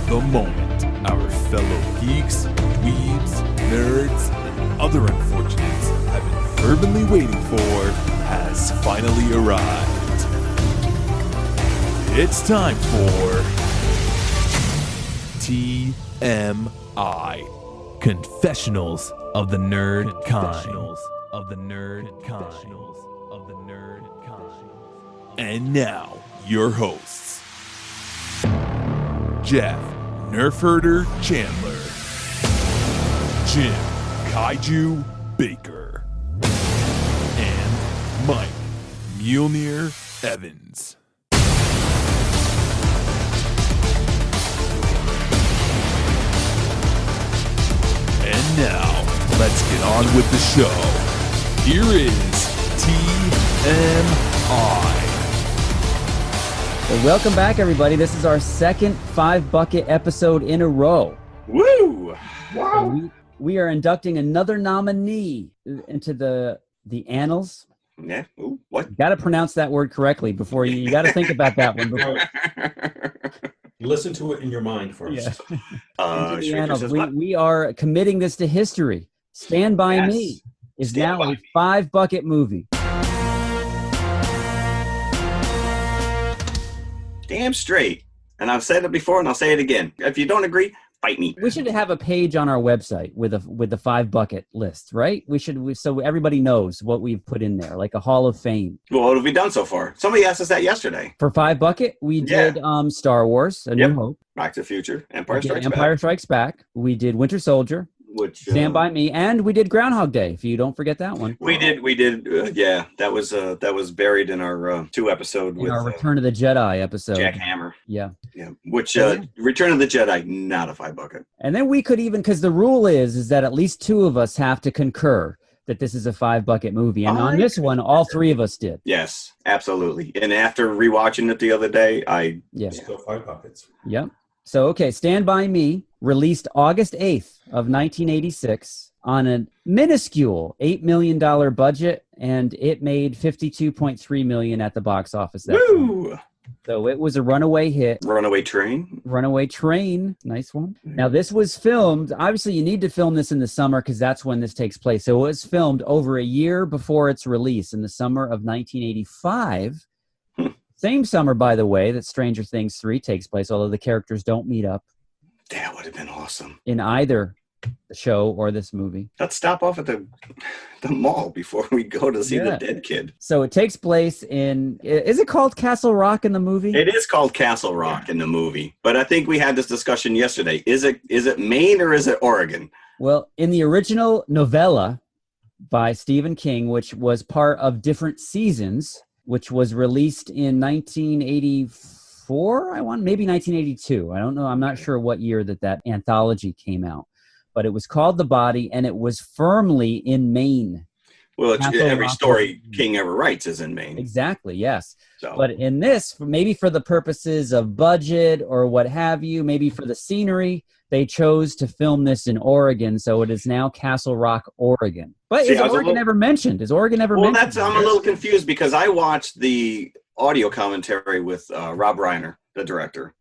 The moment our fellow geeks, dweebs, nerds, and other unfortunates have been fervently waiting for has finally arrived. It's time for TMI, Confessionals of the Nerd Kind. And now, your hosts, Jeff Nerfherder Chandler, Jim Kaiju Baker, and Mike Mjolnir Evans. And now, let's get on with the show. Here is TMI. Well, welcome back, everybody. This is our second 5-bucket episode in a row. Woo! Wow! We are inducting another nominee into the annals. Yeah. Ooh, what? You got to pronounce that word correctly before you got to think about that one. Before. Listen to it in your mind first. Yeah. We are committing this to history. Stand By Me is now a 5-bucket movie. Damn straight. And I've said it before and I'll say it again. If you don't agree, fight me. We should have a page on our website with the 5-bucket list, right? So everybody knows what we've put in there, like a Hall of Fame. Well, what have we done so far? Somebody asked us that yesterday. For 5-bucket, we did Star Wars, A New Hope. Back to the Future. Empire Strikes Back. We did Winter Soldier. Stand By Me, and we did Groundhog Day. If you don't forget that one, we did. That was buried in our 2-episode with our Return of the Jedi episode. Jack Hammer. Yeah. Which Return of the Jedi, not a 5-bucket. And then we could even, because the rule is that at least 2 of us have to concur that this is a 5-bucket movie, and on this one, all 3 of us did. Yes, absolutely. And after rewatching it the other day, Still 5 buckets. Yep. So, okay, Stand By Me, released August 8th of 1986 on a minuscule $8 million budget, and it made $52.3 million at the box office. Woo! So it was a runaway hit. Runaway Train. Nice one. Now, this was filmed, obviously you need to film this in the summer because that's when this takes place. So it was filmed over a year before its release in the summer of 1985. Same summer, by the way, that Stranger Things 3 takes place, although the characters don't meet up. That would have been awesome. In either the show or this movie. Let's stop off at the mall before we go to see the dead kid. So it takes place is it called Castle Rock in the movie? It is called Castle Rock in the movie. But I think we had this discussion yesterday. Is it Maine or is it Oregon? Well, in the original novella by Stephen King, which was part of Different Seasons, which was released in 1984, maybe 1982. I don't know. I'm not sure what year that anthology came out. But it was called The Body, and it was firmly in Maine. Well, every story King ever writes is in Maine. Exactly, yes. So. But in this, maybe for the purposes of budget or what have you, maybe for the scenery, they chose to film this in Oregon, so it is now Castle Rock, Oregon. But is Oregon ever mentioned? I'm a little confused because I watched the audio commentary with Rob Reiner, the director,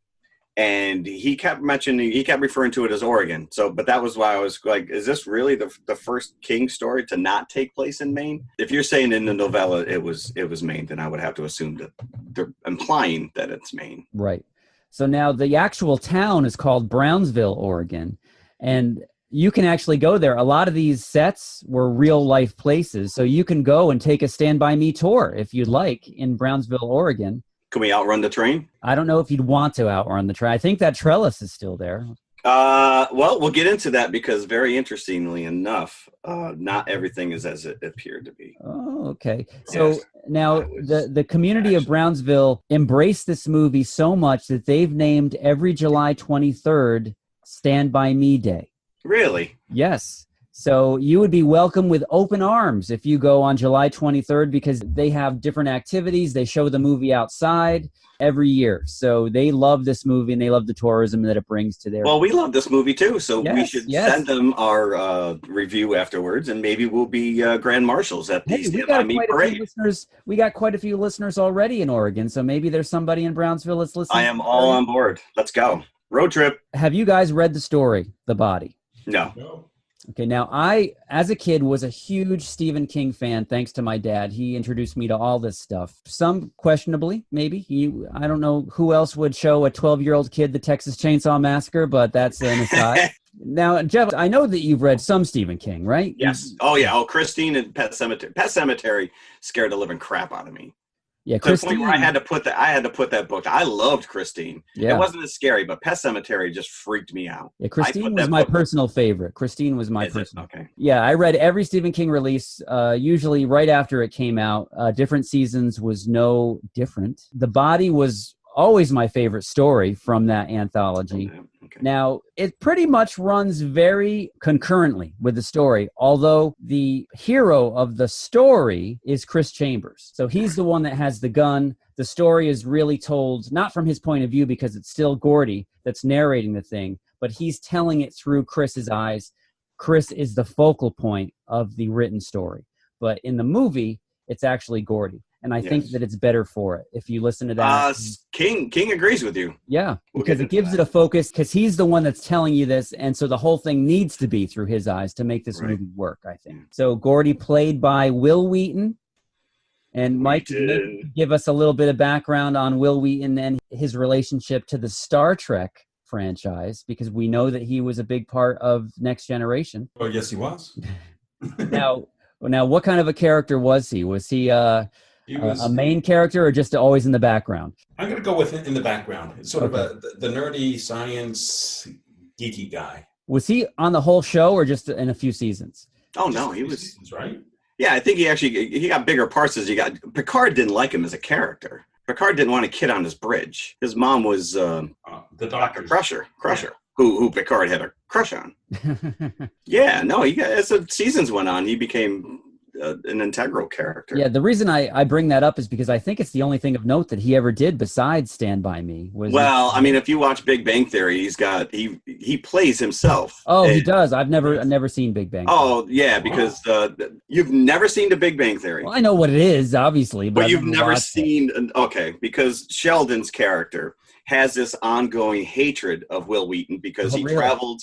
and he kept referring to it as Oregon. So, but that was why I was like, is this really the first King story to not take place in Maine? If you're saying in the novella it was Maine, then I would have to assume that they're implying that it's Maine. Right. So now the actual town is called Brownsville, Oregon, and you can actually go there. A lot of these sets were real-life places, so you can go and take a Stand By Me tour if you'd like in Brownsville, Oregon. Can we outrun the train? I don't know if you'd want to outrun the train. I think that trellis is still there. Well, we'll get into that because very interestingly enough, not everything is as it appeared to be. Oh, okay. So now the community of Brownsville embraced this movie so much that they've named every July 23rd Stand By Me Day. Really? Yes. So you would be welcome with open arms if you go on July 23rd because they have different activities. They show the movie outside every year. So they love this movie and they love the tourism that it brings to their... Well, we love this movie too. So we should send them our review afterwards and maybe we'll be grand marshals at the Stand By Me parade. We got quite a few listeners already in Oregon. So maybe there's somebody in Brownsville that's listening. I am all on board. Let's go. Road trip. Have you guys read the story, The Body? No. No. Okay, now I, as a kid, was a huge Stephen King fan thanks to my dad. He introduced me to all this stuff. Some questionably, maybe. I don't know who else would show a 12-year-old kid the Texas Chainsaw Massacre, but that's an aside. Now, Jeff, I know that you've read some Stephen King, right? Yes. Oh, yeah. Oh, Christine and Pet Sematary. Pet Sematary scared the living crap out of me. Yeah, To the point where I had to put that book. I loved Christine. Yeah. It wasn't as scary, but Pet Sematary just freaked me out. Yeah, Christine was my personal favorite. Christine was my personal. Okay. Yeah, I read every Stephen King release, usually right after it came out. Different Seasons was no different. The Body was always my favorite story from that anthology. Okay. Now, it pretty much runs very concurrently with the story, although the hero of the story is Chris Chambers. So he's the one that has the gun. The story is really told, not from his point of view, because it's still Gordie that's narrating the thing, but he's telling it through Chris's eyes. Chris is the focal point of the written story. But in the movie, it's actually Gordie. And I think that it's better for it if you listen to that. King agrees with you. Yeah, because it gives it a focus, because he's the one that's telling you this. And so the whole thing needs to be through his eyes to make this movie work, I think. So Gordie, played by Will Wheaton. And Mike, give us a little bit of background on Will Wheaton and his relationship to the Star Trek franchise, because we know that he was a big part of Next Generation. Oh, yes, he was. Now, what kind of a character was he? Was he a main character or just always in the background? I'm going to go with in the background. It's sort of the nerdy science geeky guy. Was he on the whole show or just in a few seasons? Oh, no, he was. Seasons, right? Yeah, I think he got bigger parts as he got. Picard didn't like him as a character. Picard didn't want a kid on his bridge. His mom was the Dr. Crusher, who Picard had a crush on. Yeah, no, as the seasons went on, he became an integral character. Yeah, the reason I bring that up is because I think it's the only thing of note that he ever did besides Stand By Me. I mean, if you watch Big Bang Theory, he plays himself. Oh, he does. I've never seen Big Bang Theory. Oh, yeah, because you've never seen the Big Bang Theory. Well, I know what it is, obviously, but you've never seen. Because Sheldon's character has this ongoing hatred of Will Wheaton because he traveled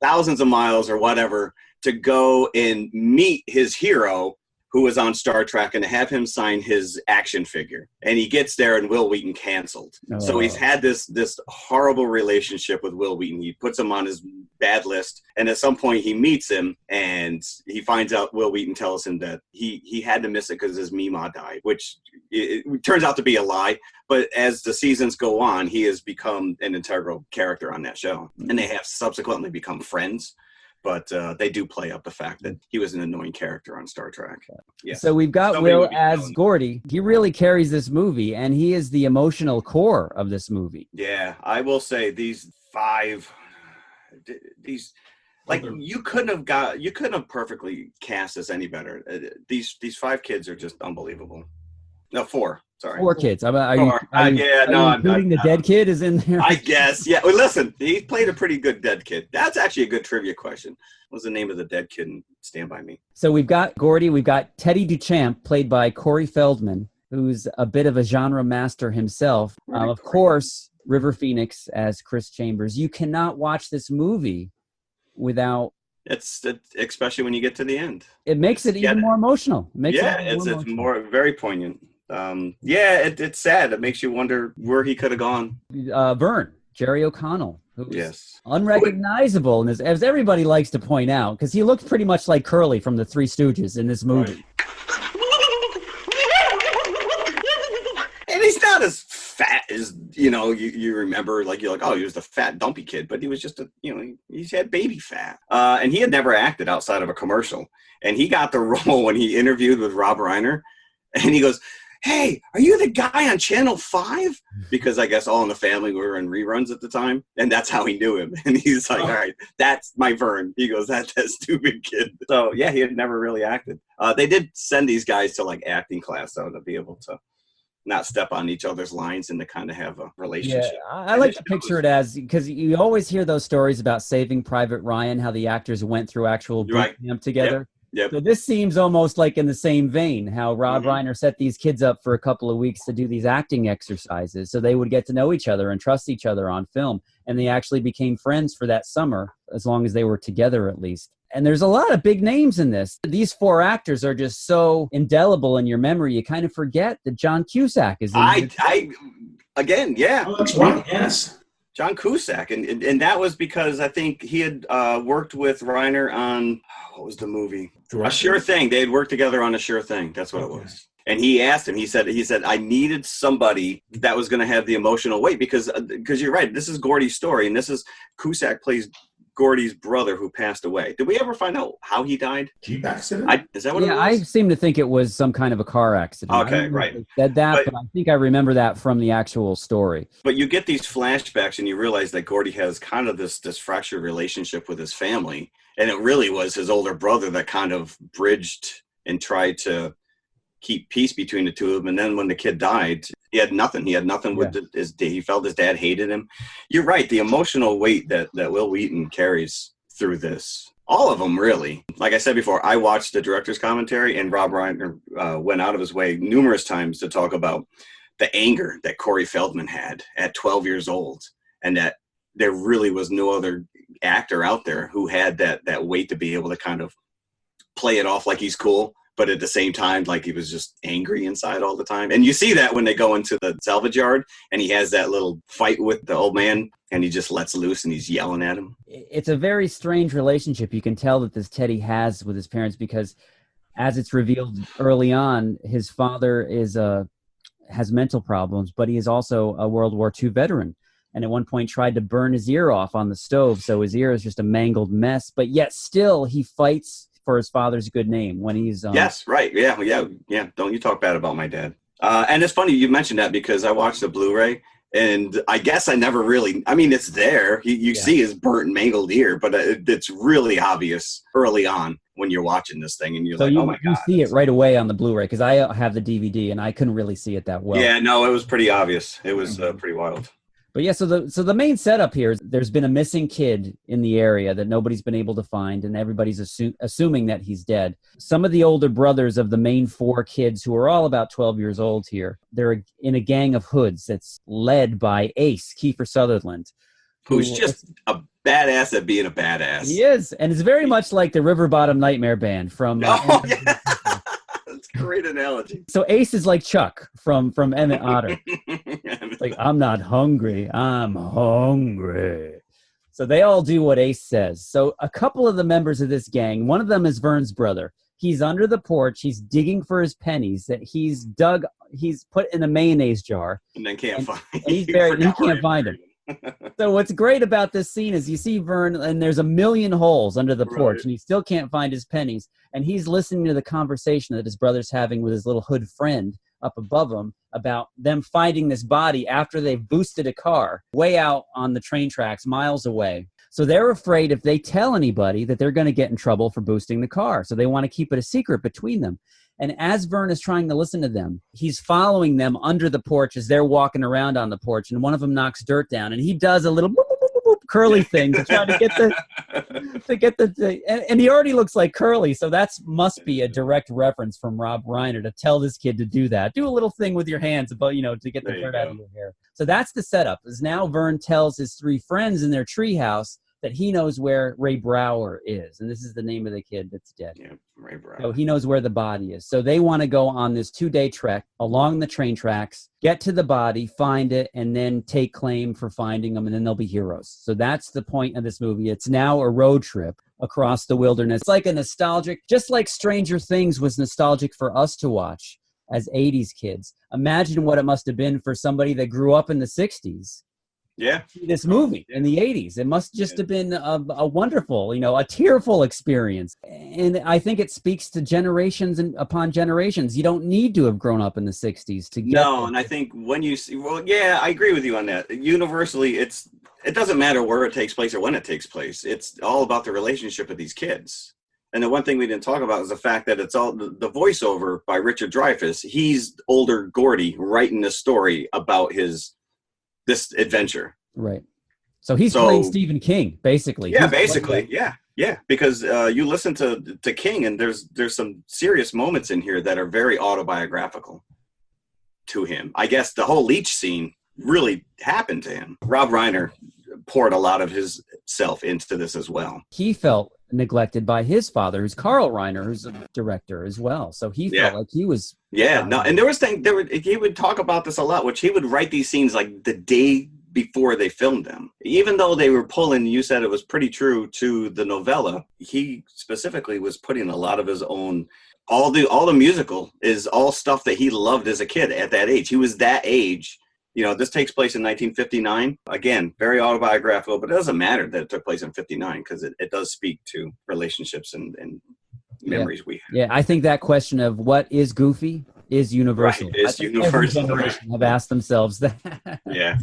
thousands of miles or whatever to go and meet his hero who was on Star Trek and to have him sign his action figure. And he gets there and Will Wheaton canceled. Oh. So he's had this horrible relationship with Will Wheaton. He puts him on his bad list. And at some point he meets him and he finds out Will Wheaton tells him that he had to miss it because his Mima died, which it turns out to be a lie. But as the seasons go on, he has become an integral character on that show. And they have subsequently become friends. But they do play up the fact that he was an annoying character on Star Trek. Yes. So we've got Will as Gordie. He really carries this movie, and he is the emotional core of this movie. Yeah, I will say these you couldn't have perfectly cast this any better. These 5 kids are just unbelievable. No, 4. Sorry. 4 kids. Are you including the dead kid is in there? I guess. Yeah. Well, listen, he played a pretty good dead kid. That's actually a good trivia question. What's the name of the dead kid in Stand By Me? So we've got Gordie. We've got Teddy Duchamp, played by Corey Feldman, who's a bit of a genre master himself. Of course, River Phoenix as Chris Chambers. You cannot watch this movie without... It's especially when you get to the end. It makes it even more emotional. It's more very poignant. It's sad. It makes you wonder where he could have gone. Vern, Jerry O'Connell, who's unrecognizable, and as everybody likes to point out, because he looks pretty much like Curly from the Three Stooges in this movie. And he's not as fat as you remember. Like you're like, oh, he was the fat dumpy kid, but he was just he's had baby fat. And he had never acted outside of a commercial, and he got the role when he interviewed with Rob Reiner, and he goes, hey, are you the guy on Channel 5? Because I guess All in the Family were in reruns at the time. And that's how he knew him. And he's like, all right, that's my Vern. He goes, that's that stupid kid. So, yeah, he had never really acted. They did send these guys to, acting class, though, to be able to not step on each other's lines and to kind of have a relationship. Yeah, I like to picture it as, because you always hear those stories about Saving Private Ryan, how the actors went through actual boot camp together. Yep. So this seems almost like in the same vein, how Rob Reiner set these kids up for a couple of weeks to do these acting exercises so they would get to know each other and trust each other on film. and they actually became friends for that summer, as long as they were together at least. And there's a lot of big names in this. These 4 actors are just so indelible in your memory, you kind of forget that John Cusack is in again, yeah. Oh, that's right, yes. John Cusack, and that was because I think he had worked with Reiner on, what was the movie? A Sure Thing. They had worked together on A Sure Thing. That's what it was. And he asked him, he said, I needed somebody that was going to have the emotional weight because you're right. This is Gordie's story, and this is Cusack plays Gordie's brother who passed away. Did we ever find out how he died? Jeep accident? Is that what it was? I seem to think it was some kind of a car accident. Okay, right. Said that, but I think I remember that from the actual story. But you get these flashbacks and you realize that Gordie has kind of this fractured relationship with his family. And it really was his older brother that kind of bridged and tried to keep peace between the two of them. And then when the kid died, he had nothing. He had nothing with he felt his dad hated him. You're right. The emotional weight that Wil Wheaton carries through this, all of them really. Like I said before, I watched the director's commentary, and Rob Reiner went out of his way numerous times to talk about the anger that Corey Feldman had at 12 years old, and that there really was no other actor out there who had that weight to be able to kind of play it off like he's cool, but at the same time, like he was just angry inside all the time. And you see that when they go into the salvage yard and he has that little fight with the old man and he just lets loose and he's yelling at him. It's a very strange relationship. You can tell that this Teddy has with his parents because, as it's revealed early on, his father has mental problems, but he is also a World War II veteran. And at one point tried to burn his ear off on the stove. So his ear is just a mangled mess, but yet still he fights for his father's good name when he's yes, right, yeah. Don't you talk bad about my dad. And it's funny you mentioned that because I watched the Blu-ray, and I guess I never really. I mean, it's there. You see his burnt and mangled ear, but it's really obvious early on when you're watching this thing, and you're oh my god, you see it right away on the Blu-ray because I have the DVD and I couldn't really see it that well. Yeah, no, it was pretty obvious. It was pretty wild. But yeah, so the main setup here is there's been a missing kid in the area that nobody's been able to find, and everybody's assuming that he's dead. Some of the older brothers of the main 4 kids, who are all about 12 years old here, they're in a gang of hoods that's led by Ace, Kiefer Sutherland. Who's just a badass at being a badass. He is, and it's very much like the River Bottom Nightmare Band from... yeah. That's a great analogy. So Ace is like Chuck from Emmett Otter. It's like, I'm not hungry, I'm hungry. So they all do what Ace says. So a couple of the members of this gang, one of them is Vern's brother. He's under the porch. He's digging for his pennies that he's put in a mayonnaise jar. And then can't find and he's buried, and he can't find him. So what's great about this scene is you see Vern, and there's a million holes under the porch, and he still can't find his pennies. And he's listening to the conversation that his brother's having with his little hood friend up above him about them finding this body after they've boosted a car way out on the train tracks miles away. So they're afraid if they tell anybody that they're going to get in trouble for boosting the car. So they want to keep it a secret between them. And as Vern is trying to listen to them, he's following them under the porch as they're walking around on the porch. And one of them knocks dirt down, and he does a little boop, boop, boop, boop, curly thing to try to get and he already looks like Curly. So that must be a direct reference from Rob Reiner to tell this kid to do that. Do a little thing with your hands about, to get the dirt out of your hair. So that's the setup. Is now Vern tells his 3 friends in their treehouse that he knows where Ray Brower is. And this is the name of the kid that's dead. Yeah, Ray Brower. So he knows where the body is. So they want to go on this 2-day trek along the train tracks, get to the body, find it, and then take claim for finding them, and then they'll be heroes. So that's the point of this movie. It's now a road trip across the wilderness. It's like a nostalgic, just like Stranger Things was nostalgic for us to watch as 80s kids. Imagine what it must have been for somebody that grew up in the 60s. Yeah, this movie in the 80s. It must just have been a wonderful, a tearful experience. And I think it speaks to generations and upon generations. You don't need to have grown up in the 60s to get No, and I think when you see, I agree with you on that. Universally, it doesn't matter where it takes place or when it takes place. It's all about the relationship of these kids. And the one thing we didn't talk about is the fact that it's all the voiceover by Richard Dreyfuss. He's older Gordie writing this story about this adventure. Right. So he's playing Stephen King, basically. Yeah, basically. Yeah. Because you listen to King, and there's some serious moments in here that are very autobiographical to him. I guess the whole leech scene really happened to him. Rob Reiner poured a lot of his self into this as well. He felt neglected by his father, who's Carl Reiner, who's a director as well. So he felt like he was. Yeah, no, and he would talk about this a lot, which he would write these scenes like the day before they filmed them. Even though they were pulling, you said it was pretty true to the novella, he specifically was putting a lot of his own. All the musical is all stuff that he loved as a kid at that age. He was that age. You know, this takes place in 1959. Again, very autobiographical, but it doesn't matter that it took place in 59 because it does speak to relationships and memories we have. Yeah, I think that question of what is Goofy is universal. Right, it's universal. Every generation have asked themselves that. Yeah.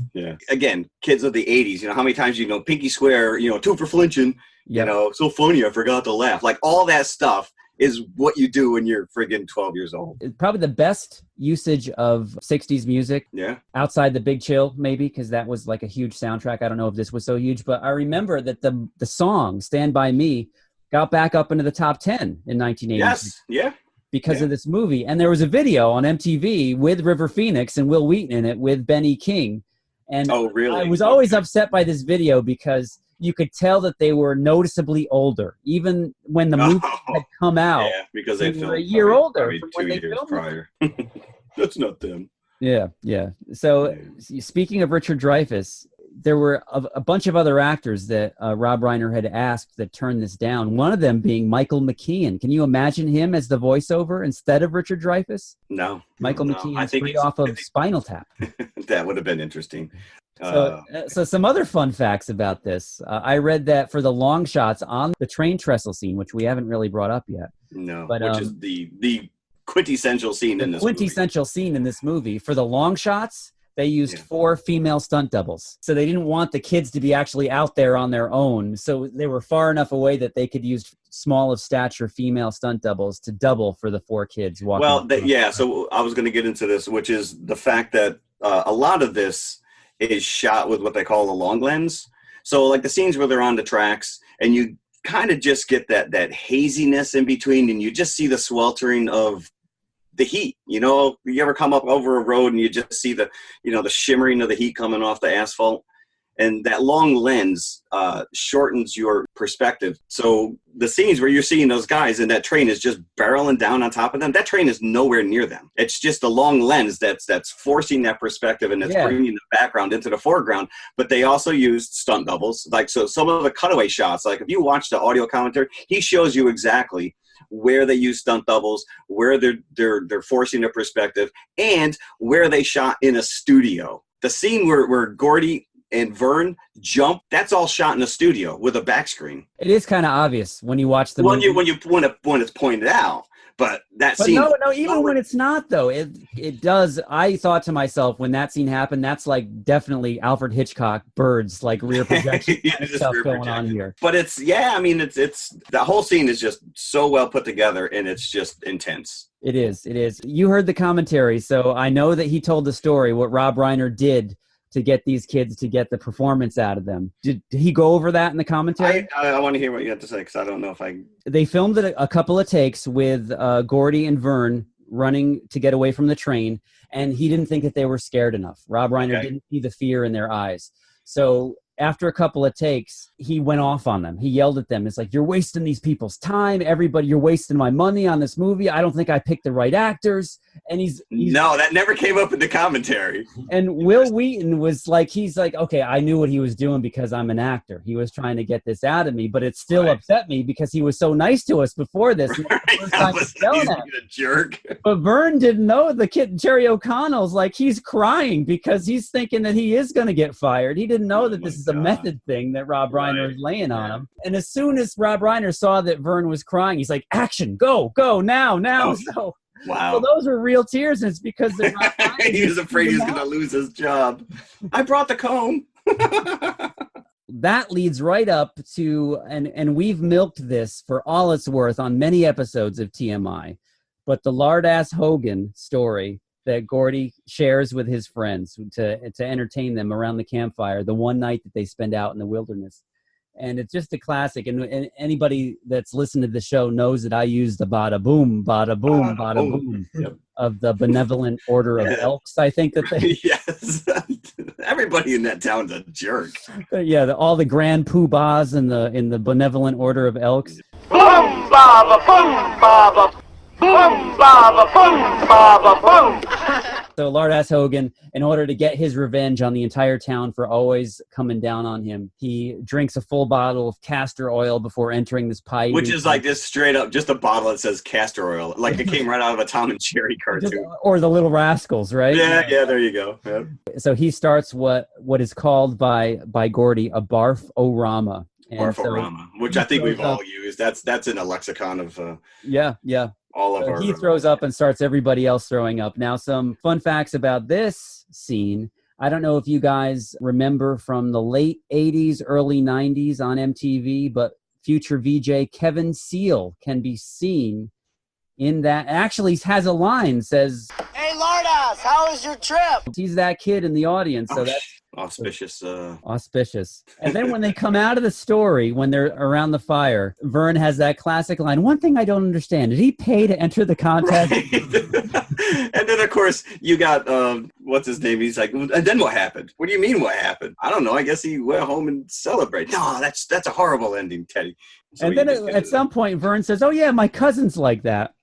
Again, kids of the 80s, you know, how many times, Pinky Swear, two for flinching, so funny, I forgot to laugh. Like all that stuff is what you do when you're friggin' 12 years old. Probably the best usage of 60s music. Yeah. Outside the Big Chill, maybe, because that was like a huge soundtrack. I don't know if this was so huge, but I remember that the song Stand By Me got back up into the top 10 in 1980. Yes, yeah. Because of this movie. And there was a video on MTV with River Phoenix and Will Wheaton in it with Benny King. And really? I was always upset by this video because you could tell that they were noticeably older, even when the movie had come out. Yeah, because they were a year older. Probably 2 years prior. That's not them. Yeah. So speaking of Richard Dreyfuss, there were a bunch of other actors that Rob Reiner had asked that turned this down, one of them being Michael McKean. Can you imagine him as the voiceover instead of Richard Dreyfuss? No. Michael McKean is free off of Spinal Tap. That would have been interesting. So some other fun facts about this. I read that for the long shots on the train trestle scene, which we haven't really brought up yet. No, but, which is the quintessential scene in this quintessential scene in this movie. For the long shots, they used 4 female stunt doubles. So they didn't want the kids to be actually out there on their own. So they were far enough away that they could use small of stature female stunt doubles to double for the 4 kids walking. Well, so I was going to get into this, which is the fact that a lot of this is shot with what they call the long lens. So like the scenes where they're on the tracks and you kind of just get that haziness in between and you just see the sweltering of the heat. You ever come up over a road and you just see the shimmering of the heat coming off the asphalt? And that long lens shortens your perspective. So the scenes where you're seeing those guys and that train is just barreling down on top of them, that train is nowhere near them. It's just a long lens that's forcing that perspective and it's bringing the background into the foreground. But they also used stunt doubles. Like, so some of the cutaway shots, like if you watch the audio commentary, he shows you exactly where they use stunt doubles, where they're forcing their perspective, and where they shot in a studio. The scene where Gordie and Vern jump, that's all shot in a studio with a back screen. It is kind of obvious when you watch the movie. When it's pointed out. But scene. No, even when it's not, though, it does. I thought to myself when that scene happened, that's like definitely Alfred Hitchcock Birds, like rear projection stuff going on here. But it's the whole scene is just so well put together and it's just intense. It is. You heard the commentary, so I know that he told the story, what Rob Reiner did to get these kids to get the performance out of them. Did he go over that in the commentary? I want to hear what you have to say because I don't know if They filmed it a couple of takes with Gordie and Vern running to get away from the train, and he didn't think that they were scared enough. Rob Reiner didn't see the fear in their eyes. So after a couple of takes, he went off on them. He yelled at them. It's like, you're wasting these people's time. Everybody, you're wasting my money on this movie. I don't think I picked the right actors. And he's no, that never came up in the commentary. And Will Wheaton was like, he's like, okay, I knew what he was doing because I'm an actor. He was trying to get this out of me, but it still upset me because he was so nice to us before this. He's a jerk. But Vern didn't know the kid, Jerry O'Connell's like, he's crying because he's thinking that he is going to get fired. He didn't know that this is a method thing that Rob Reiner is laying on him. And as soon as Rob Reiner saw that Vern was crying, he's like, action, go, now. Oh. So, wow. Well, those were real tears, and it's because they're not he was afraid he was going to lose his job. I brought the comb. That leads right up to, and we've milked this for all it's worth on many episodes of TMI, but the Lardass Hogan story that Gordie shares with his friends to entertain them around the campfire, the one night that they spend out in the wilderness. And it's just a classic. And anybody that's listened to the show knows that I use the bada boom of the Benevolent Order of Elks, I think that they... Yes. Everybody in that town's a jerk. Yeah, all the grand poobahs in the benevolent order of Elks. Boom, baba, boom, baba. Boom, baba, boom, baba, boom. So Lard-ass Hogan, in order to get his revenge on the entire town for always coming down on him, he drinks a full bottle of castor oil before entering this pie. Which is like just straight up, just a bottle that says castor oil. Like it came right out of a Tom and Jerry cartoon. Or the Little Rascals, right? Yeah, there you go. Yep. So he starts what is called by Gordie a barf-o-rama. Barf-o-rama, which I think we've all used. That's in a lexicon of yeah. All of our. He throws up and starts everybody else throwing up. Now, some fun facts about this scene. I don't know if you guys remember from the late 80s, early 90s on MTV, but future VJ Kevin Seal can be seen in that. Actually, has a line, says, "Hey, Lardass, how was your trip?" He's that kid in the audience, so that's auspicious. Auspicious. And then when they come out of the story, when they're around the fire, Vern has that classic line, "One thing I don't understand, did he pay to enter the contest?" Right. And then, of course, you got, what's his name? He's like, and then what happened? What do you mean what happened? I don't know. I guess he went home and celebrated. No, that's a horrible ending, Teddy. So and then at some point, Vern says, "Oh, yeah, my cousin's like that."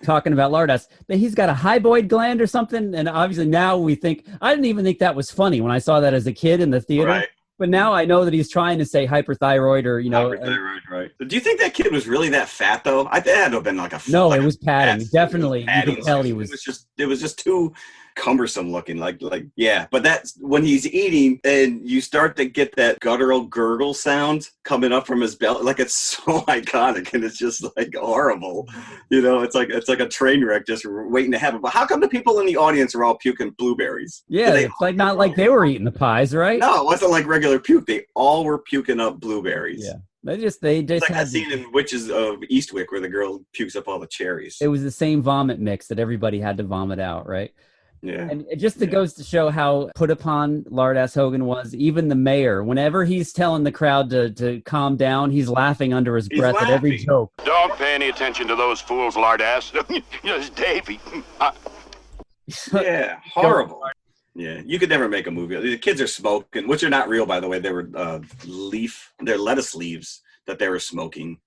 Talking about Lardass, that he's got a hypoid gland or something, and obviously now we think, I didn't even think that was funny when I saw that as a kid in the theater, right. But now I know that he's trying to say hyperthyroid or, hyperthyroid, right. Do you think that kid was really that fat though? I think it had to have been like a no, like it was padding. Definitely, padding. you could tell he was. It was just too cumbersome looking, like yeah. But that's when he's eating and you start to get that guttural gurgle sound coming up from his belly. Like it's so iconic and it's just like horrible. It's like a train wreck just waiting to happen. But how come the people in the audience are all puking blueberries? Yeah, it's like not like they were eating the pies, right? No, it wasn't like regular puke. They all were puking up blueberries. Yeah. They just it's like that scene in Witches of Eastwick where the girl pukes up all the cherries. It was the same vomit mix that everybody had to vomit out, right? Yeah. And it just goes to show how put upon Lard-ass Hogan was. Even the mayor, whenever he's telling the crowd to calm down, he's laughing under his breath at every joke. Don't pay any attention to those fools, Lardass. It's Davey. Yeah, horrible. Yeah, you could never make a movie. The kids are smoking, which are not real, by the way. They were they're lettuce leaves that they were smoking.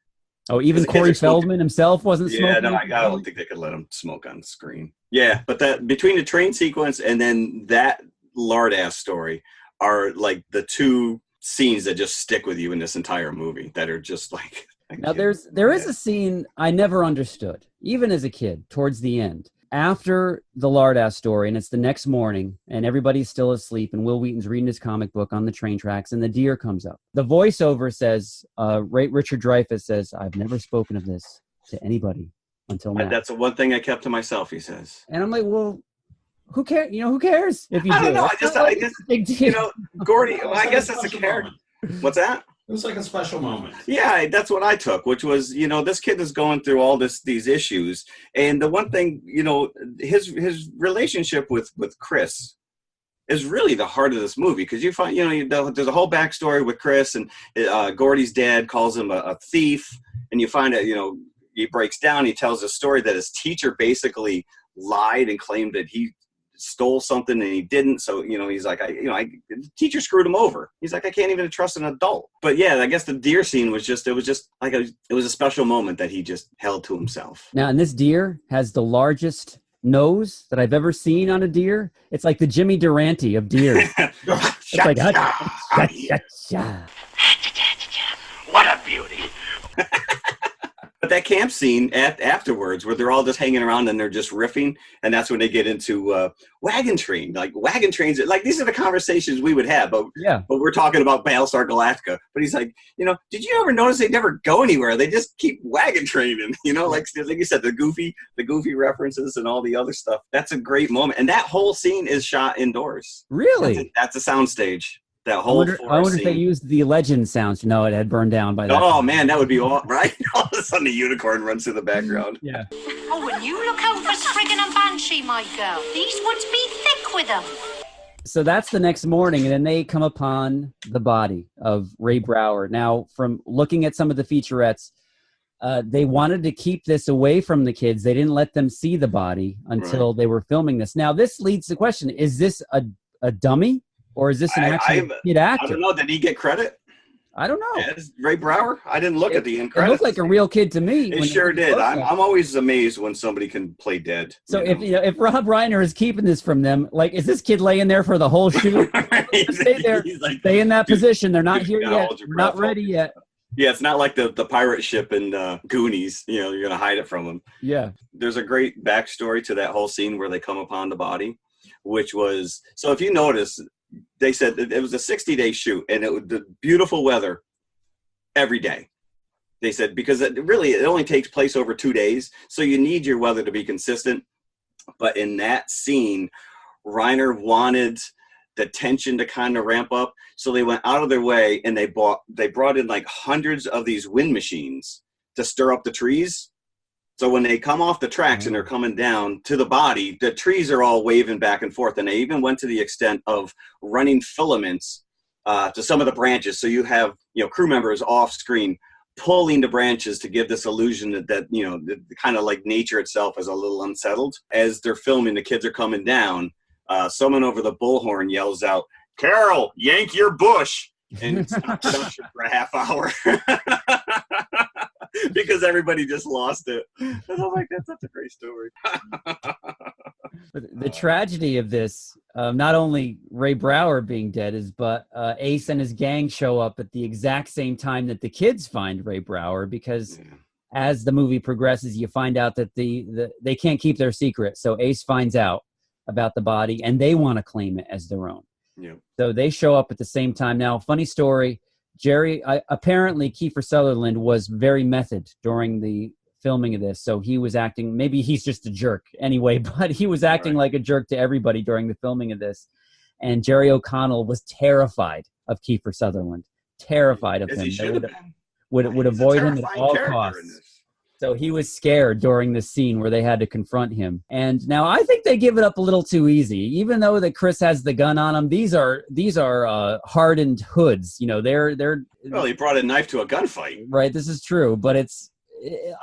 Oh, even Corey Feldman himself wasn't smoking? Yeah, no, I don't think they could let him smoke on screen. Yeah, but that between the train sequence and then that lard-ass story are like the two scenes that just stick with you in this entire movie that are just like... Now, there is a scene I never understood, even as a kid, towards the end. After the lard-ass story, and it's the next morning, and everybody's still asleep, and Will Wheaton's reading his comic book on the train tracks, and the deer comes up. The voiceover says, Richard Dreyfuss says, "I've never spoken of this to anybody until now." That's the one thing I kept to myself, he says. And I'm like, well, who cares? Who cares if you do? I don't know. I just Gordie, I guess that's a character. What's that? It was like a special moment. Yeah, that's what I took, which was, this kid is going through all these issues. And the one thing, his relationship with Chris is really the heart of this movie. Because you find, there's a whole backstory with Chris, and Gordie's dad calls him a thief. And you find out, he breaks down. He tells a story that his teacher basically lied and claimed that he stole something and he didn't. So, he's like, the teacher screwed him over. He's like, I can't even trust an adult. But yeah, I guess the deer scene was just a special moment that he just held to himself. Now, and this deer has the largest nose that I've ever seen on a deer. It's like the Jimmy Durante of deer. It's like, what a beauty. But that camp scene afterwards, where they're all just hanging around and they're just riffing, and that's when they get into wagon train. Like wagon trains, like these are the conversations we would have. But yeah, but we're talking about Battlestar Galactica. But he's like, did you ever notice they never go anywhere? They just keep wagon training. Like you said, the goofy references and all the other stuff. That's a great moment, and that whole scene is shot indoors. Really? That's a soundstage. That whole I wonder if they used the legend sounds. No, it had burned down by that. Oh, man, that would be all right. All of a sudden, the unicorn runs through the background. Yeah. Oh, and you look out for Spriggan and Banshee, my girl. These woods be thick with them. So that's the next morning, and then they come upon the body of Ray Brower. Now, from looking at some of the featurettes, they wanted to keep this away from the kids. They didn't let them see the body until they were filming this. Now, this leads to the question, is this a dummy? Or is this an actual kid actor? I don't know. Did he get credit? I don't know. As Ray Brower? I didn't look at the end credits. It looked like a real kid to me. It sure did. I'm always amazed when somebody can play dead. So if Rob Reiner is keeping this from them, like, is this kid laying there for the whole shoot? Stay in that position. They're not here yet. Not ready yet. Yeah, it's not like the pirate ship in Goonies. You're going to hide it from them. Yeah. There's a great backstory to that whole scene where they come upon the body, which was, so if you notice, they said it was a 60-day shoot, and it was the beautiful weather every day. They said, because it only takes place over 2 days, so you need your weather to be consistent. But in that scene, Reiner wanted the tension to kind of ramp up, so they went out of their way and they brought in like hundreds of these wind machines to stir up the trees. So when they come off the tracks and they're coming down to the body, the trees are all waving back and forth. And they even went to the extent of running filaments to some of the branches. So you have, crew members off screen pulling the branches to give this illusion that the kind of like nature itself is a little unsettled. As they're filming, the kids are coming down. Someone over the bullhorn yells out, "Carol, yank your bush." And it's not production for a half hour. Because everybody just lost it. And I'm like, that's such a great story. The tragedy of this, not only Ray Brower being dead, but Ace and his gang show up at the exact same time that the kids find Ray Brower, because as the movie progresses, you find out that they can't keep their secret. So Ace finds out about the body, and they want to claim it as their own. Yeah. So they show up at the same time. Now, funny story, apparently Kiefer Sutherland was very method during the filming of this. So he was acting, maybe he's just a jerk anyway, but he was acting like a jerk to everybody during the filming of this. And Jerry O'Connell was terrified of Kiefer Sutherland, terrified of him. They would avoid him at all costs. So he was scared during the scene where they had to confront him. And now I think they give it up a little too easy. Even though that Chris has the gun on him, these are hardened hoods. They're. Well, he brought a knife to a gunfight. Right, this is true, but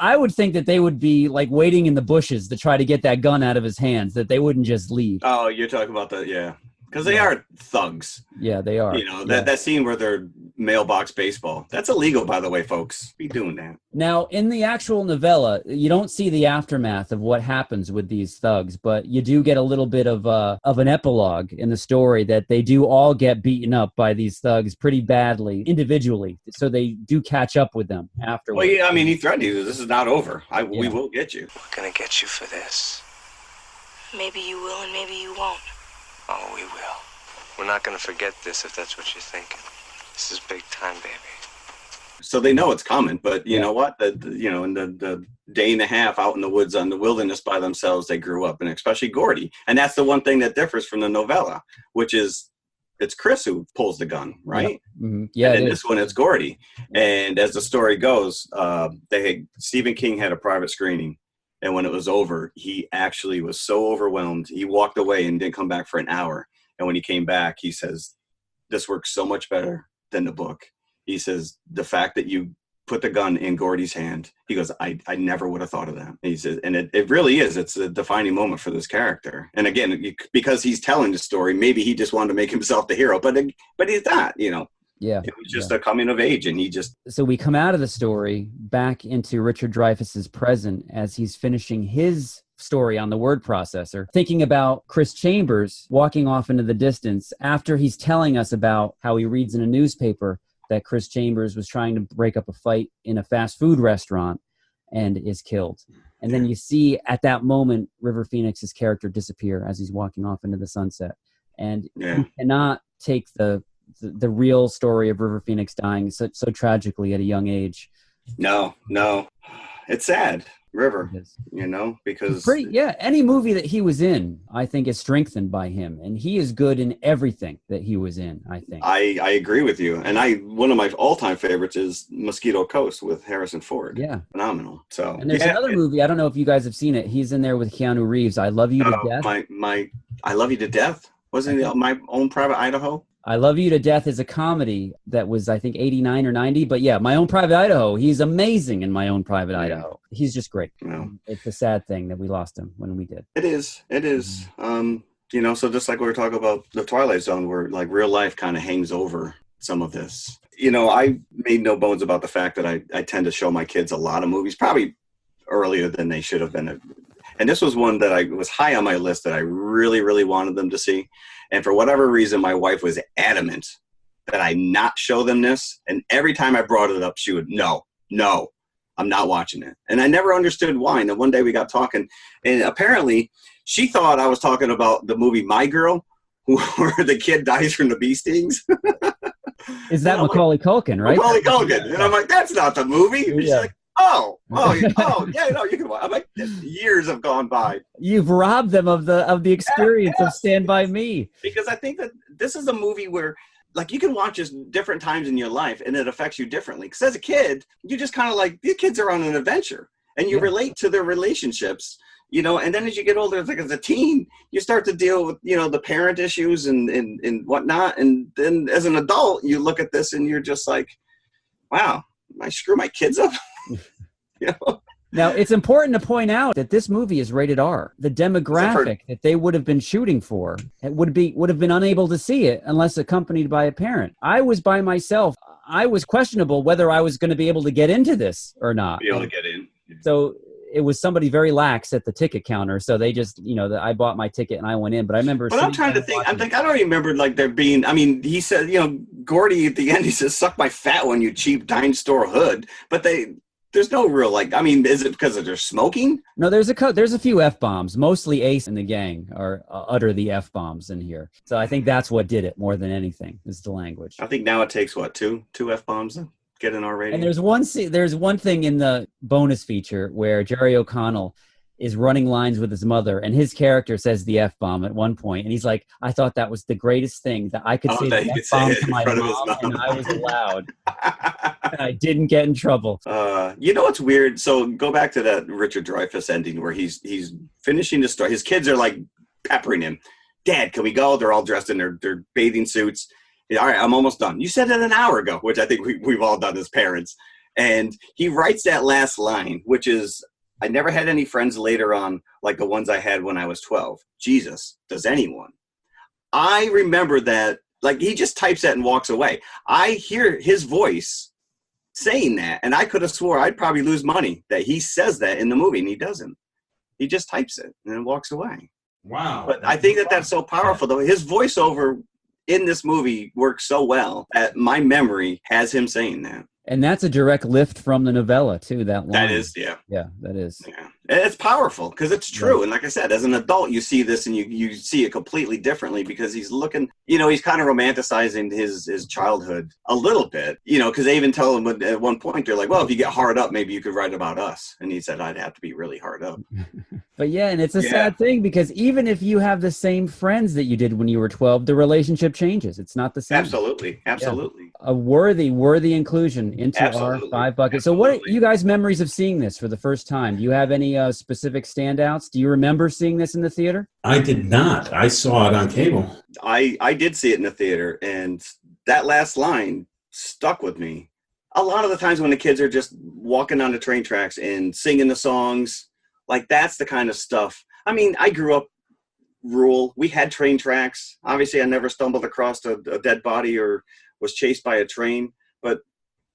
I would think that they would be like waiting in the bushes to try to get that gun out of his hands. That they wouldn't just leave. Oh, you're talking about because they are thugs. Yeah, they are. That scene where they're mailbox baseball. That's illegal, by the way, folks. Be doing that. Now, in the actual novella, you don't see the aftermath of what happens with these thugs, but you do get a little bit of an epilogue in the story that they do all get beaten up by these thugs pretty badly individually. So they do catch up with them afterwards. Well, yeah, he threatened you. This is not over. We will get you. We're going to get you for this. Maybe you will and maybe you won't. Oh, we will. We're not going to forget this if that's what you're thinking. This is big time, baby. So they know it's coming, but you know what? In the day and a half out in the woods on the wilderness by themselves, they grew up, and especially Gordie. And that's the one thing that differs from the novella, which is it's Chris who pulls the gun, right? Yeah, mm-hmm. Yeah. And in this one, it's Gordie. And as the story goes, Stephen King had a private screening. And when it was over, he actually was so overwhelmed. He walked away and didn't come back for an hour. And when he came back, he says, "This works so much better than the book." He says, "The fact that you put the gun in Gordie's hand," he goes, I never would have thought of that. And he says, and it really is. It's a defining moment for this character. And again, because he's telling the story, maybe he just wanted to make himself the hero, but he's not, Yeah, it was just a coming of age, and he just. So we come out of the story back into Richard Dreyfuss's present as he's finishing his story on the word processor, thinking about Chris Chambers walking off into the distance after he's telling us about how he reads in a newspaper that Chris Chambers was trying to break up a fight in a fast food restaurant and is killed. And then you see at that moment River Phoenix's character disappear as he's walking off into the sunset. And you cannot take the real story of River Phoenix dying so tragically at a young age. No, it's sad, River. Because any movie that he was in, I think, is strengthened by him, and he is good in everything that he was in. I think I agree with you, and one of my all-time favorites is Mosquito Coast with Harrison Ford. Yeah, phenomenal. So, and there's another movie. I don't know if you guys have seen it. He's in there with Keanu Reeves. I Love You to Death. I Love You to Death. Wasn't it My Own Private Idaho? I Love You to Death is a comedy that was, I think, 89 or 90. But yeah, My Own Private Idaho. He's amazing in My Own Private Idaho. He's just great. Yeah. It's a sad thing that we lost him when we did. It is. So just like we were talking about the Twilight Zone, where like real life kind of hangs over some of this. I made no bones about the fact that I tend to show my kids a lot of movies, probably earlier than they should have been. And this was one that I was high on my list that I really, really wanted them to see. And for whatever reason, my wife was adamant that I not show them this. And every time I brought it up, she would, no, I'm not watching it. And I never understood why. And then one day we got talking, and apparently she thought I was talking about the movie My Girl, where the kid dies from the bee stings. Is that Macaulay Culkin, right? Macaulay Culkin. And I'm like, that's not the movie. And she's like, oh, yeah, no, you can watch. I'm like, years have gone by. You've robbed them of the experience of Stand By Me. Because I think that this is a movie where, like, you can watch this different times in your life and it affects you differently. Because as a kid, you just kind of like, these kids are on an adventure and you relate to their relationships, and then as you get older, like as a teen, you start to deal with, the parent issues and whatnot. And then as an adult, you look at this and you're just like, wow, I screw my kids up. Now, it's important to point out that this movie is rated R. The demographic that they would have been shooting for would have been unable to see it unless accompanied by a parent. I was by myself. I was questionable whether I was going to be able to get into this or not. Be able to get in. So it was somebody very lax at the ticket counter. So they just, I bought my ticket and I went in. But I remember. But I'm trying to think. I don't remember like there being. I mean, he said, Gordie at the end, he says, "Suck my fat one, you cheap dime store hood." But there's no real is it because they're smoking? No, there's a few F-bombs. Mostly Ace and the gang are utter the F-bombs in here. So I think that's what did it more than anything is the language. I think now it takes two F-bombs to get an R rating. And there's one thing in the bonus feature where Jerry O'Connell is running lines with his mother, and his character says the F-bomb at one point, and he's like, I thought that was the greatest thing, that I could say the F-bomb to my mom, and I was allowed. And I didn't get in trouble. What's weird? So go back to that Richard Dreyfuss ending where he's finishing the story. His kids are like peppering him. Dad, can we go? They're all dressed in their bathing suits. All right, I'm almost done. You said it an hour ago, which I think we've all done as parents. And he writes that last line, which is, I never had any friends later on like the ones I had when I was 12. Jesus, does anyone? I remember that, like, he just types that and walks away. I hear his voice saying that, and I could have swore I'd probably lose money that he says that in the movie, and he doesn't. He just types it and then walks away. Wow. But I think that's so powerful, though. His voiceover in this movie works so well that my memory has him saying that. And that's a direct lift from the novella, too, that line. That is, yeah. Yeah, that is. Yeah. And it's powerful because it's true. Right. And like I said, as an adult, you see this and you see it completely differently because he's looking, he's kind of romanticizing his childhood a little bit, because they even tell him at one point, they're like, well, if you get hard up, maybe you could write about us. And he said, I'd have to be really hard up. But yeah, and it's a sad thing because even if you have the same friends that you did when you were 12, the relationship changes. It's not the same. Absolutely. Yeah. A worthy inclusion into our 5 buckets. So what are you guys' memories of seeing this for the first time? Do you have any specific standouts? Do you remember seeing this in the theater? I did not. I saw it on cable. I did see it in the theater, and that last line stuck with me. A lot of the times when the kids are just walking on the train tracks and singing the songs, like that's the kind of stuff. I mean, I grew up rural. We had train tracks. Obviously, I never stumbled across a dead body or was chased by a train, but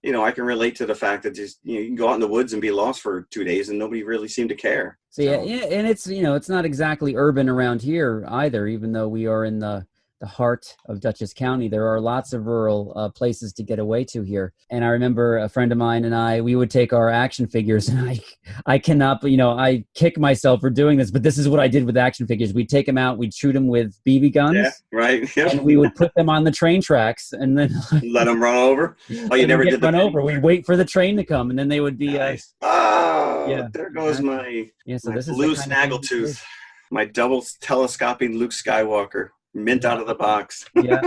I can relate to the fact that just you can go out in the woods and be lost for 2 days and nobody really seemed to care. So yeah, and it's it's not exactly urban around here either. Even though we are in the heart of Dutchess County, there are lots of rural places to get away to here. And I remember a friend of mine and we would take our action figures, and I cannot, I kick myself for doing this, but this is what I did with action figures. We'd take them out, we'd shoot them with BB guns. Yeah, right. Yep. And we would put them on the train tracks and then let them run over. Oh, you never did run over. We'd wait for the train to come, and then they would be. Nice. There goes my this blue snaggletooth, my double telescoping Luke Skywalker. Mint out of the box. Yeah.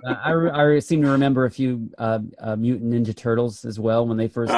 I seem to remember a few Mutant Ninja Turtles as well when they first.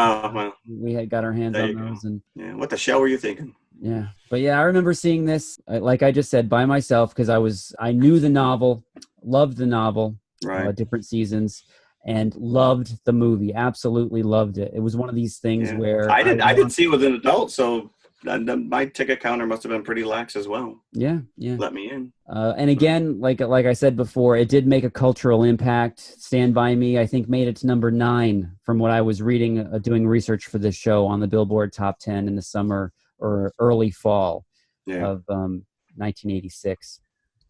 We had got our hands on those, and what the shell were you thinking? Yeah, but I remember seeing this, like I just said, by myself because I knew the novel, loved the novel, right? Different seasons, and loved the movie. Absolutely loved it. It was one of these things where I didn't see it with an adult, so. my ticket counter must have been pretty lax as well. Yeah. Let me in. And again, like I said before, it did make a cultural impact. Stand By Me, I think, made it to number 9 from what I was reading, doing research for this show on the Billboard Top 10 in the summer or early fall of 1986.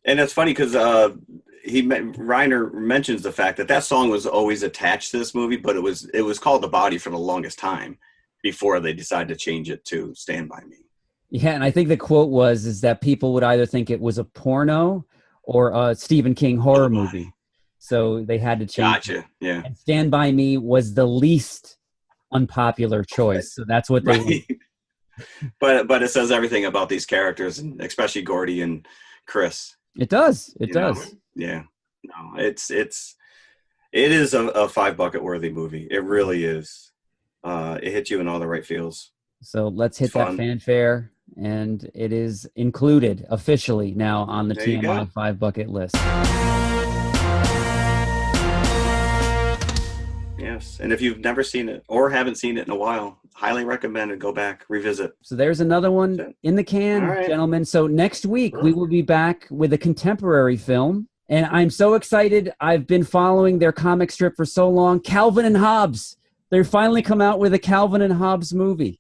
And it's funny because Reiner mentions the fact that song was always attached to this movie, but it was called The Body for the longest time before they decided to change it to Stand By Me. Yeah, and I think the quote is that people would either think it was a porno or a Stephen King horror movie. So they had to change Gotcha, yeah. And Stand By Me was the least unpopular choice. So that's what they But it says everything about these characters, and especially Gordie and Chris. It does. It does. Know? Yeah. No, it is a $5 worthy movie. It really is. It hits you in all the right feels. So let's hit that fanfare, and it is included officially now on the TMI 5 bucket list. Yes, and if you've never seen it or haven't seen it in a while, highly recommend it. Go back, revisit. So there's another one in the can, gentlemen. So next week we will be back with a contemporary film, and I'm so excited. I've been following their comic strip for so long. Calvin and Hobbes. They finally come out with a Calvin and Hobbes movie.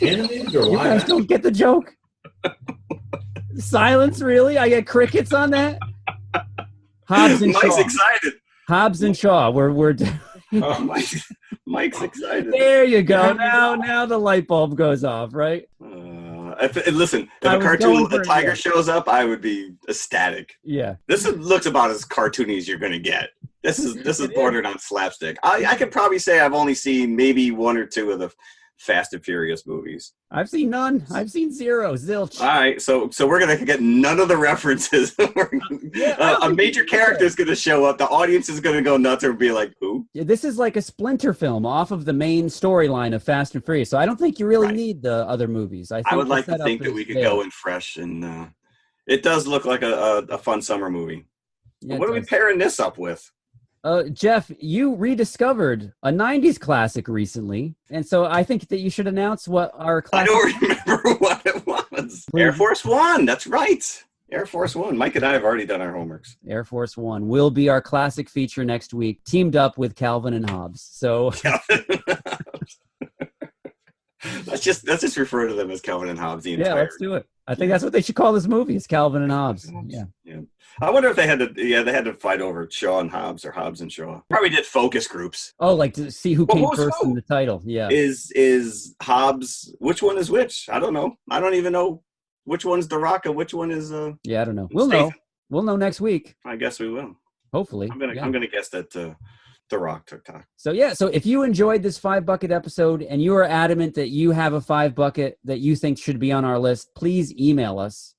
Animated or You guys don't get the joke? Silence, really? I get crickets on that? Hobbs and Mike's Shaw. excited. Hobbs and Shaw. We're Mike's excited. There you go. Now the light bulb goes off, right? Listen, if a cartoon with a tiger shows up, I would be ecstatic. Yeah. This looks about as cartoony as you're going to get. This is bordered on slapstick. I could probably say I've only seen maybe 1 or 2 of the Fast and Furious movies. I've seen none. I've seen 0. Zilch. All right, so we're gonna get none of the references. A major character is gonna show up. The audience is gonna go nuts and be like, "Who?" Yeah, this is like a splinter film off of the main storyline of Fast and Furious. So I don't think you really need the other movies. I would like to think that we could go in fresh, and it does look like a fun summer movie. Yeah, what are we pairing this up with? Jeff, you rediscovered a 90s classic recently, and so I think that you should announce what our classic... I don't remember what it was. Air Force One, that's right. Air Force One. Mike and I have already done our homeworks. Air Force One will be our classic feature next week, teamed up with Calvin and Hobbes. So... Let's just refer to them as Calvin and Hobbes the entire... Yeah, let's do it. I think that's what they should call this movie, is Calvin and Hobbes. Yeah. I wonder if they had to fight over Shaw and Hobbes or Hobbes and Shaw. Probably did focus groups. Oh, like to see who came first in the title. Yeah. Is Hobbes, which one is which? I don't know. I don't even know which one's The Rock and which one is Yeah, I don't know. We'll know. We'll know next week. I guess we will. Hopefully. I'm gonna guess that The Rock took time. So if you enjoyed this 5 bucket episode and you are adamant that you have a 5 bucket that you think should be on our list, please email us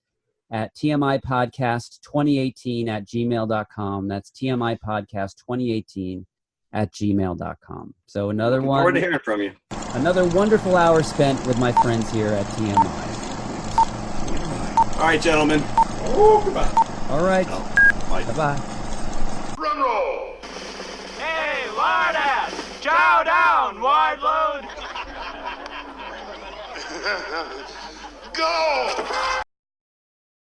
at tmipodcast2018@gmail.com. That's tmipodcast2018@gmail.com. So another Looking one. Forward to hearing from you. Another wonderful hour spent with my friends here at TMI. All right, gentlemen. Oh, goodbye. All right. Bye. Bye-bye. Run roll! Hey, lard ass! Chow down, wide load! Go!